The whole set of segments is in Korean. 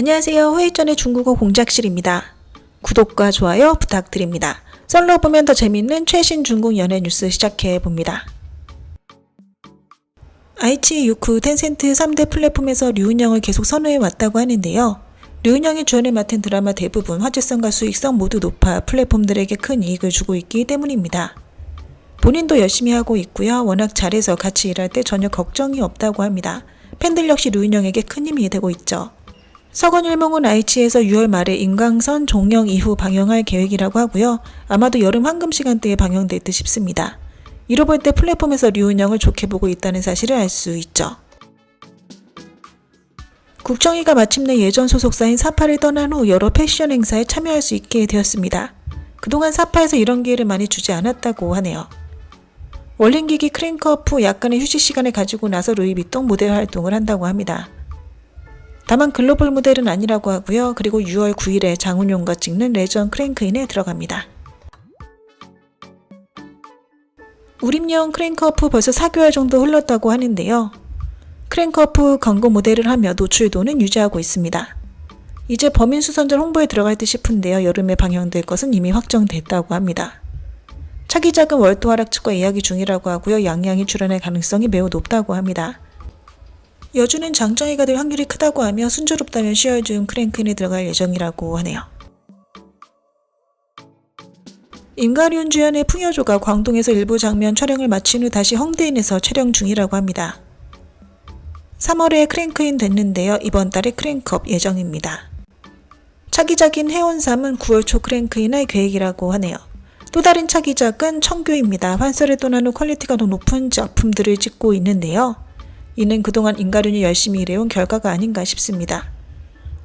안녕하세요. 회의전의 중국어 공작실입니다. 구독과 좋아요 부탁드립니다. 썰로 보면 더 재밌는 최신 중국 연예 뉴스 시작해봅니다. 아이치, 유쿠, 텐센트 3대 플랫폼에서 류은영을 계속 선호해왔다고 하는데요. 류은영이 주연을 맡은 드라마 대부분 화제성과 수익성 모두 높아 플랫폼들에게 큰 이익을 주고 있기 때문입니다. 본인도 열심히 하고 있고요. 워낙 잘해서 같이 일할 때 전혀 걱정이 없다고 합니다. 팬들 역시 류은영에게 큰 힘이 되고 있죠. 서건일몽은 아이치에서 6월 말에 인광선 종영 이후 방영할 계획이라고 하고요. 아마도 여름 황금 시간대에 방영될 듯 싶습니다. 이로 볼 때 플랫폼에서 류은영을 좋게 보고 있다는 사실을 알 수 있죠. 국정위가 마침내 예전 소속사인 사파를 떠난 후 여러 패션 행사에 참여할 수 있게 되었습니다. 그동안 사파에서 이런 기회를 많이 주지 않았다고 하네요. 월링기기 크랭크업 후 약간의 휴식 시간을 가지고 나서 루이비통 모델 활동을 한다고 합니다. 다만 글로벌 모델은 아니라고 하고요. 그리고 6월 9일에 장훈용과 찍는 레전 크랭크인에 들어갑니다. 우림영 크랭크업 후 벌써 4개월 정도 흘렀다고 하는데요. 크랭크업 후 광고 모델을 하며 노출도는 유지하고 있습니다. 이제 범인수선전 홍보에 들어갈 듯 싶은데요. 여름에 방영될 것은 이미 확정됐다고 합니다. 차기작은 월도하락 측과 이야기 중이라고 하고요. 양양이 출연할 가능성이 매우 높다고 합니다. 여주는 장정희가 될 확률이 크다고 하며 순조롭다면 10월 중 크랭크인에 들어갈 예정이라고 하네요. 임가륜 주연의 풍여조가 광동에서 일부 장면 촬영을 마친 후 다시 홍대인에서 촬영 중이라고 합니다. 3월에 크랭크인 됐는데요. 이번 달에 크랭크업 예정입니다. 차기작인 해원삼은 9월 초 크랭크인할 계획이라고 하네요. 또 다른 차기작은 청교입니다. 환설에 떠난 후 퀄리티가 더 높은 작품들을 찍고 있는데요. 이는 그동안 임가륜이 열심히 일해온 결과가 아닌가 싶습니다.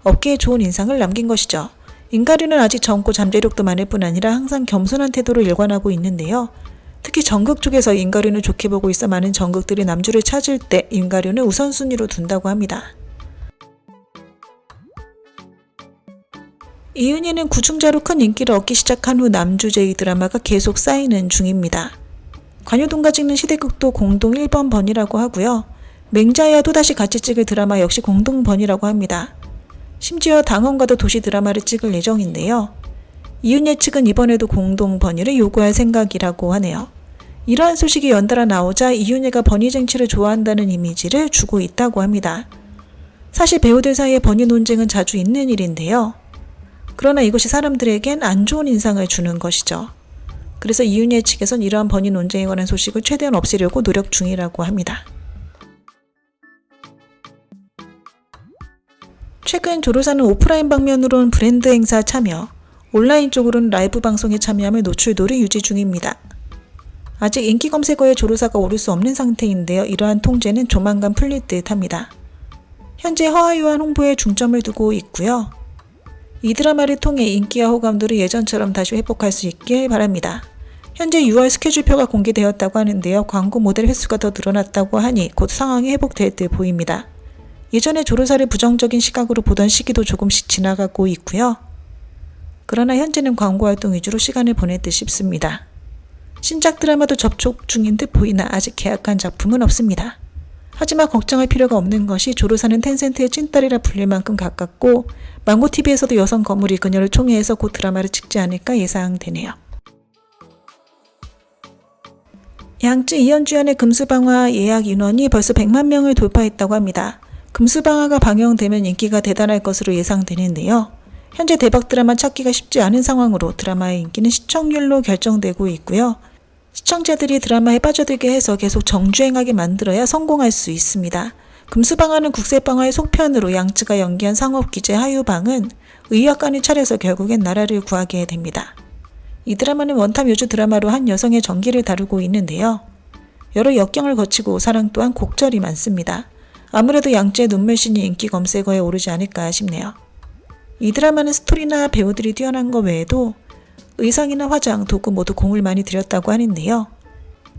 업계에 좋은 인상을 남긴 것이죠. 임가륜은 아직 젊고 잠재력도 많을 뿐 아니라 항상 겸손한 태도를 일관하고 있는데요. 특히 전극 쪽에서 임가륜을 좋게 보고 있어 많은 전극들이 남주를 찾을 때 임가륜을 우선순위로 둔다고 합니다. 이윤희는 구중자로 큰 인기를 얻기 시작한 후 남주 제2 드라마가 계속 쌓이는 중입니다. 관효동과 찍는 시대극도 공동 1번 번이라고 하고요. 맹자야 또다시 같이 찍을 드라마 역시 공동 번이라고 합니다. 심지어 당원과도 도시 드라마를 찍을 예정인데요. 이윤예 측은 이번에도 공동 번이를 요구할 생각이라고 하네요. 이러한 소식이 연달아 나오자 이윤예가 번이 쟁취를 좋아한다는 이미지를 주고 있다고 합니다. 사실 배우들 사이에 번이 논쟁은 자주 있는 일인데요. 그러나 이것이 사람들에겐 안 좋은 인상을 주는 것이죠. 그래서 이윤예 측에선 이러한 번이 논쟁에 관한 소식을 최대한 없애려고 노력 중이라고 합니다. 최근 조로사는 오프라인 방면으로는 브랜드 행사 참여, 온라인 쪽으로는 라이브 방송에 참여하며 노출도를 유지 중입니다. 아직 인기 검색어에 조로사가 오를 수 없는 상태인데요. 이러한 통제는 조만간 풀릴 듯 합니다. 현재 허와유한 홍보에 중점을 두고 있고요. 이 드라마를 통해 인기와 호감도를 예전처럼 다시 회복할 수 있길 바랍니다. 현재 6월 스케줄표가 공개되었다고 하는데요. 광고 모델 횟수가 더 늘어났다고 하니 곧 상황이 회복될 듯 보입니다. 예전에 조로사를 부정적인 시각으로 보던 시기도 조금씩 지나가고 있고요. 그러나 현재는 광고 활동 위주로 시간을 보낼 듯 싶습니다. 신작 드라마도 접촉 중인 듯 보이나 아직 계약한 작품은 없습니다. 하지만 걱정할 필요가 없는 것이 조로사는 텐센트의 찐딸이라 불릴 만큼 가깝고 망고TV에서도 여성 거물이 그녀를 총애해서 곧 드라마를 찍지 않을까 예상되네요. 양쯔 이현주연의 금수방화 예약 인원이 벌써 100만 명을 돌파했다고 합니다. 금수방화가 방영되면 인기가 대단할 것으로 예상되는데요. 현재 대박 드라마 찾기가 쉽지 않은 상황으로 드라마의 인기는 시청률로 결정되고 있고요. 시청자들이 드라마에 빠져들게 해서 계속 정주행하게 만들어야 성공할 수 있습니다. 금수방화는 국세방화의 속편으로 양쯔가 연기한 상업기재 하유방은 의학관을 차려서 결국엔 나라를 구하게 됩니다. 이 드라마는 원탑 요주 드라마로 한 여성의 전기를 다루고 있는데요. 여러 역경을 거치고 사랑 또한 곡절이 많습니다. 아무래도 양쯔의 눈물씬이 인기 검색어에 오르지 않을까 싶네요. 이 드라마는 스토리나 배우들이 뛰어난 것 외에도 의상이나 화장, 도구 모두 공을 많이 들였다고 하는데요.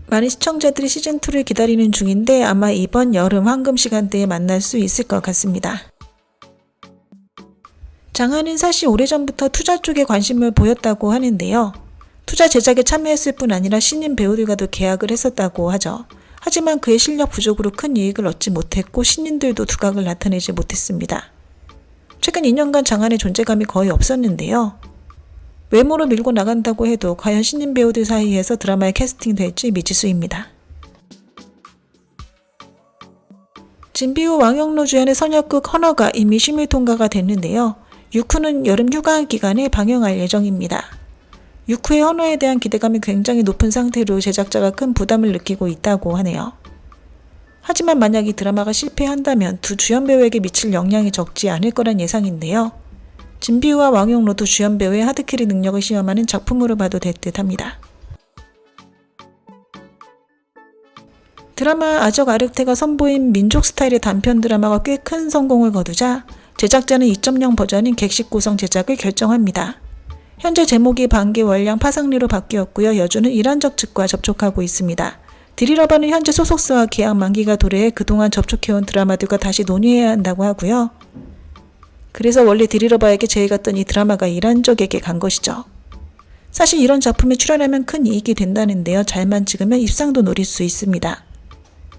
많은 시청자들이 시즌2를 기다리는 중인데 아마 이번 여름 황금 시간대에 만날 수 있을 것 같습니다. 장하는 사실 오래전부터 투자 쪽에 관심을 보였다고 하는데요. 투자 제작에 참여했을 뿐 아니라 신인 배우들과도 계약을 했었다고 하죠. 하지만 그의 실력 부족으로 큰 이익을 얻지 못했고 신인들도 두각을 나타내지 못했습니다. 최근 2년간 장안의 존재감이 거의 없었는데요. 외모로 밀고 나간다고 해도 과연 신인 배우들 사이에서 드라마에 캐스팅될지 미지수입니다. 진비호 왕영로 주연의 선역극 헌어가 이미 심의 통과가 됐는데요. 6후는 여름 휴가 기간에 방영할 예정입니다. 6후의 헌어에 대한 기대감이 굉장히 높은 상태로 제작자가 큰 부담을 느끼고 있다고 하네요. 하지만 만약 이 드라마가 실패한다면 두 주연 배우에게 미칠 영향이 적지 않을 거란 예상인데요. 진비우와 왕영로 두 주연 배우의 하드캐리 능력을 시험하는 작품으로 봐도 될 듯합니다. 드라마 아적 아르테가 선보인 민족 스타일의 단편 드라마가 꽤 큰 성공을 거두자 제작자는 2.0 버전인 객식 구성 제작을 결정합니다. 현재 제목이 반개 월량 파상리로 바뀌었고요. 여주는 이란적 측과 접촉하고 있습니다. 드리러버는 현재 소속사와 계약 만기가 도래해 그동안 접촉해온 드라마들과 다시 논의해야 한다고 하고요. 그래서 원래 드리러버에게 제의갔던 이 드라마가 이란적에게 간 것이죠. 사실 이런 작품에 출연하면 큰 이익이 된다는데요. 잘만 찍으면 입상도 노릴 수 있습니다.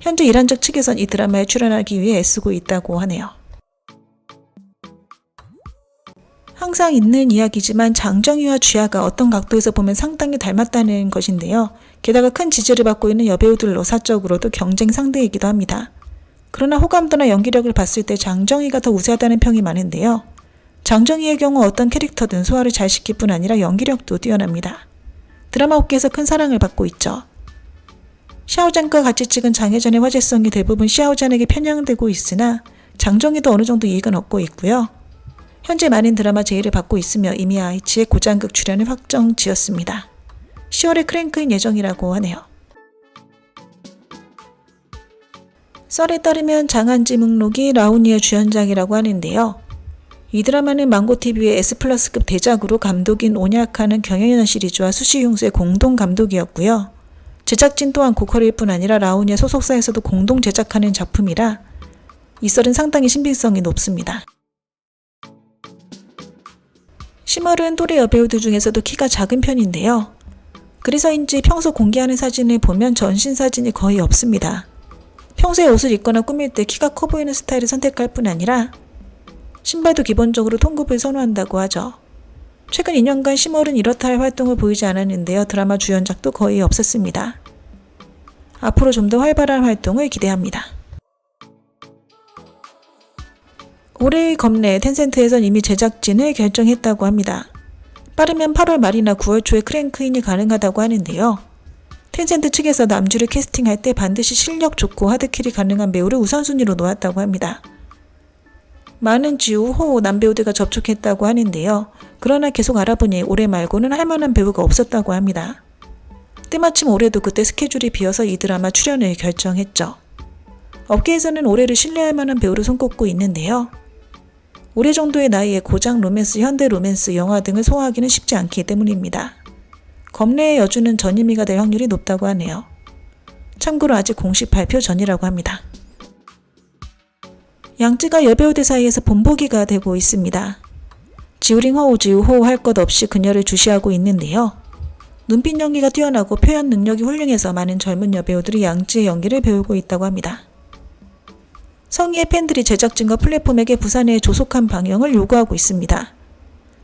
현재 이란적 측에선 이 드라마에 출연하기 위해 애쓰고 있다고 하네요. 항상 있는 이야기지만 장정희와 주야가 어떤 각도에서 보면 상당히 닮았다는 것인데요. 게다가 큰 지지를 받고 있는 여배우들로 사적으로도 경쟁 상대이기도 합니다. 그러나 호감도나 연기력을 봤을 때 장정희가 더 우세하다는 평이 많은데요. 장정희의 경우 어떤 캐릭터든 소화를 잘 시킬 뿐 아니라 연기력도 뛰어납니다. 드라마 업계에서 큰 사랑을 받고 있죠. 샤오잔과 같이 찍은 장혜전의 화제성이 대부분 샤오잔에게 편향되고 있으나 장정희도 어느 정도 이익은 얻고 있고요. 현재 많은 드라마 제의를 받고 있으며 이미 아이치의 고장극 출연을 확정 지었습니다. 10월에 크랭크인 예정이라고 하네요. 썰에 따르면 장한지 묵록이 라우니의 주연작이라고 하는데요. 이 드라마는 망고TV의 S플러스급 대작으로 감독인 오냐카는 경연연 시리즈와 수시용수의 공동 감독이었고요. 제작진 또한 고퀄일 뿐 아니라 라우니의 소속사에서도 공동 제작하는 작품이라 이 썰은 상당히 신빙성이 높습니다. 심얼은 또래 여배우들 중에서도 키가 작은 편인데요. 그래서인지 평소 공개하는 사진을 보면 전신 사진이 거의 없습니다. 평소에 옷을 입거나 꾸밀 때 키가 커 보이는 스타일을 선택할 뿐 아니라 신발도 기본적으로 통굽을 선호한다고 하죠. 최근 2년간 심얼은 이렇다 할 활동을 보이지 않았는데요. 드라마 주연작도 거의 없었습니다. 앞으로 좀 더 활발한 활동을 기대합니다. 올해의 검내 텐센트에선 이미 제작진을 결정했다고 합니다. 빠르면 8월 말이나 9월 초에 크랭크인이 가능하다고 하는데요. 텐센트 측에서 남주를 캐스팅할 때 반드시 실력 좋고 하드킬이 가능한 배우를 우선순위로 놓았다고 합니다. 많은 지우, 호우 남배우들과 접촉했다고 하는데요. 그러나 계속 알아보니 올해 말고는 할만한 배우가 없었다고 합니다. 때마침 올해도 그때 스케줄이 비어서 이 드라마 출연을 결정했죠. 업계에서는 올해를 신뢰할 만한 배우를 손꼽고 있는데요. 올해 정도의 나이에 고장 로맨스, 현대 로맨스, 영화 등을 소화하기는 쉽지 않기 때문입니다. 검내의 여주는 전임이가 될 확률이 높다고 하네요. 참고로 아직 공식 발표 전이라고 합니다. 양쯔가 여배우들 사이에서 본보기가 되고 있습니다. 지우링 허우, 지우 호우 할 것 없이 그녀를 주시하고 있는데요. 눈빛 연기가 뛰어나고 표현 능력이 훌륭해서 많은 젊은 여배우들이 양쯔의 연기를 배우고 있다고 합니다. 성희의 팬들이 제작진과 플랫폼에게 부산의 조속한 방영을 요구하고 있습니다.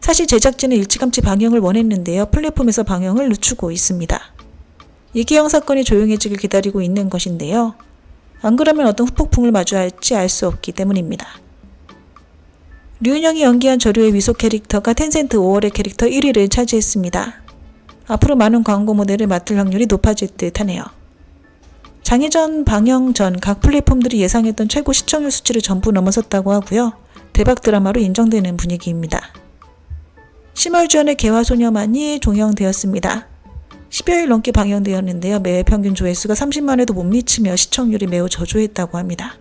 사실 제작진은 일찌감치 방영을 원했는데요. 플랫폼에서 방영을 늦추고 있습니다. 이기영 사건이 조용해지길 기다리고 있는 것인데요. 안 그러면 어떤 후폭풍을 마주할지 알 수 없기 때문입니다. 류은영이 연기한 저류의 위소 캐릭터가 텐센트 5월의 캐릭터 1위를 차지했습니다. 앞으로 많은 광고 모델을 맡을 확률이 높아질 듯 하네요. 장혜전 방영 전 각 플랫폼들이 예상했던 최고 시청률 수치를 전부 넘어섰다고 하고요. 대박 드라마로 인정되는 분위기입니다. 10월 주연의 개화소녀만이 종영되었습니다. 10여일 넘게 방영되었는데요. 매회 평균 조회수가 30만회도 못 미치며 시청률이 매우 저조했다고 합니다.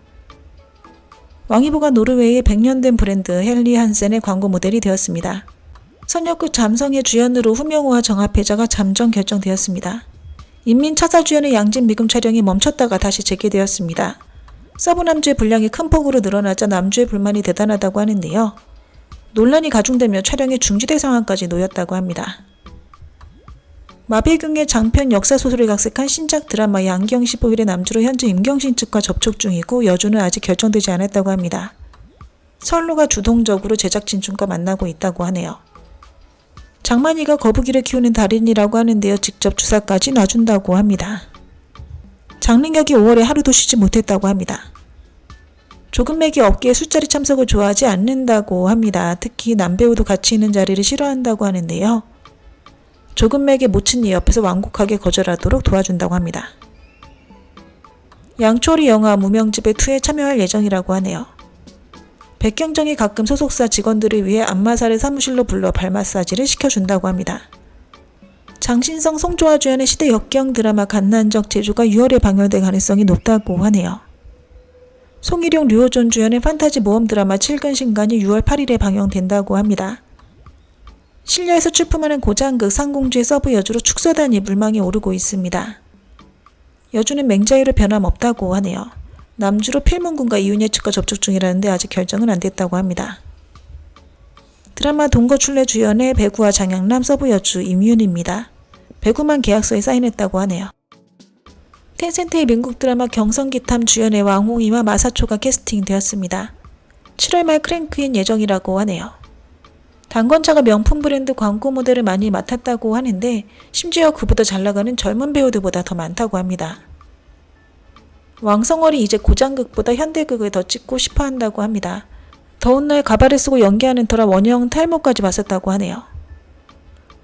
왕이보가 노르웨이의 100년 된 브랜드 헨리 한센의 광고 모델이 되었습니다. 선역극 잠성의 주연으로 후명호와 정합회자가 잠정 결정되었습니다. 인민차사 주연의 양진 미금 촬영이 멈췄다가 다시 재개되었습니다. 서브 남주의 분량이 큰 폭으로 늘어나자 남주의 불만이 대단하다고 하는데요. 논란이 가중되며 촬영이 중지될 상황까지 놓였다고 합니다. 마배경의 장편 역사소설을 각색한 신작 드라마 양경 15일의 남주로 현재 임경신 측과 접촉 중이고 여주는 아직 결정되지 않았다고 합니다. 설로가 주동적으로 제작진중과 만나고 있다고 하네요. 장만이가 거북이를 키우는 달인이라고 하는데요. 직접 주사까지 놔준다고 합니다. 장능혁이 5월에 하루도 쉬지 못했다고 합니다. 조근맥이 업계에 술자리 참석을 좋아하지 않는다고 합니다. 특히 남배우도 같이 있는 자리를 싫어한다고 하는데요. 조근맥의 모친이 옆에서 완곡하게 거절하도록 도와준다고 합니다. 양초리 영화 무명집의 2에 참여할 예정이라고 하네요. 백경정이 가끔 소속사 직원들을 위해 안마사를 사무실로 불러 발 마사지를 시켜준다고 합니다. 장신성, 송조화 주연의 시대 역경 드라마 갓난적 제주가 6월에 방영될 가능성이 높다고 하네요. 송일용, 류호존 주연의 판타지 모험 드라마 7근 신간이 6월 8일에 방영된다고 합니다. 신려에서 출품하는 고장극 상공주의 서브 여주로 축소단이 물망에 오르고 있습니다. 여주는 맹자유로 변함없다고 하네요. 남주로 필문군과 이윤예 측과 접촉 중이라는데 아직 결정은 안 됐다고 합니다. 드라마 동거출래 주연의 배구와 장양남, 서브 여주 임윤입니다. 배구만 계약서에 사인했다고 하네요. 텐센트의 민국 드라마 경성기탐 주연의 왕홍이와 마사초가 캐스팅되었습니다. 7월 말 크랭크인 예정이라고 하네요. 당건차가 명품 브랜드 광고 모델을 많이 맡았다고 하는데 심지어 그보다 잘나가는 젊은 배우들보다 더 많다고 합니다. 왕성월이 이제 고장극보다 현대극을 더 찍고 싶어 한다고 합니다. 더운 날 가발을 쓰고 연기하는 터라 원형 탈모까지 맞았다고 하네요.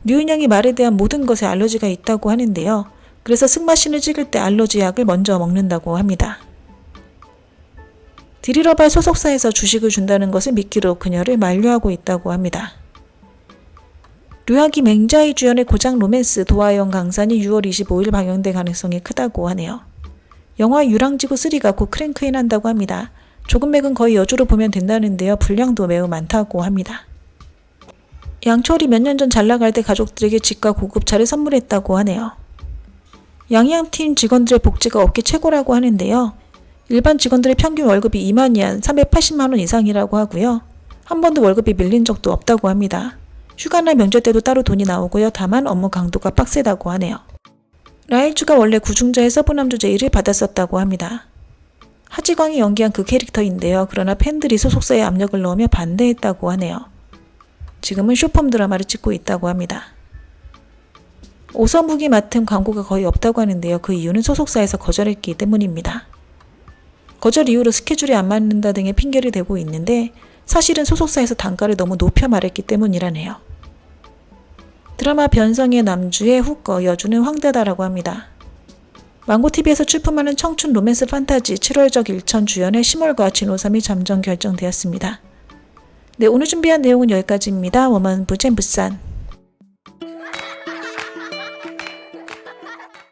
류인영이 말에 대한 모든 것에 알러지가 있다고 하는데요. 그래서 승마신을 찍을 때 알러지 약을 먼저 먹는다고 합니다. 디리러발 소속사에서 주식을 준다는 것을 미끼로 그녀를 만류하고 있다고 합니다. 류학이 맹자이 주연의 고장 로맨스 도화영 강산이 6월 25일 방영될 가능성이 크다고 하네요. 영화 유랑지구 3가 곧 크랭크인 한다고 합니다. 조근맥은 거의 여주로 보면 된다는데요. 분량도 매우 많다고 합니다. 양철이 몇 년 전 잘나갈 때 가족들에게 집과 고급차를 선물했다고 하네요. 양양팀 직원들의 복지가 업계 최고라고 하는데요. 일반 직원들의 평균 월급이 2만 연, 380만 원 이상이라고 하고요. 한 번도 월급이 밀린 적도 없다고 합니다. 휴가나 명절 때도 따로 돈이 나오고요. 다만 업무 강도가 빡세다고 하네요. 라일주가 원래 구중자의 서브남주 제의를 받았었다고 합니다. 하지광이 연기한 그 캐릭터인데요. 그러나 팬들이 소속사에 압력을 넣으며 반대했다고 하네요. 지금은 쇼폼 드라마를 찍고 있다고 합니다. 오서묵이 맡은 광고가 거의 없다고 하는데요. 그 이유는 소속사에서 거절했기 때문입니다. 거절 이후로 스케줄이 안 맞는다 등의 핑계를 대고 있는데 사실은 소속사에서 단가를 너무 높여 말했기 때문이라네요. 드라마 변성의 남주의 후꺼 여주는 황다다라고 합니다. 망고TV에서 출품하는 청춘 로맨스 판타지 7월적 일천 주연의 심월과 진호삼이 잠정 결정되었습니다. 네, 오늘 준비한 내용은 여기까지입니다. 워먼 부젠 부산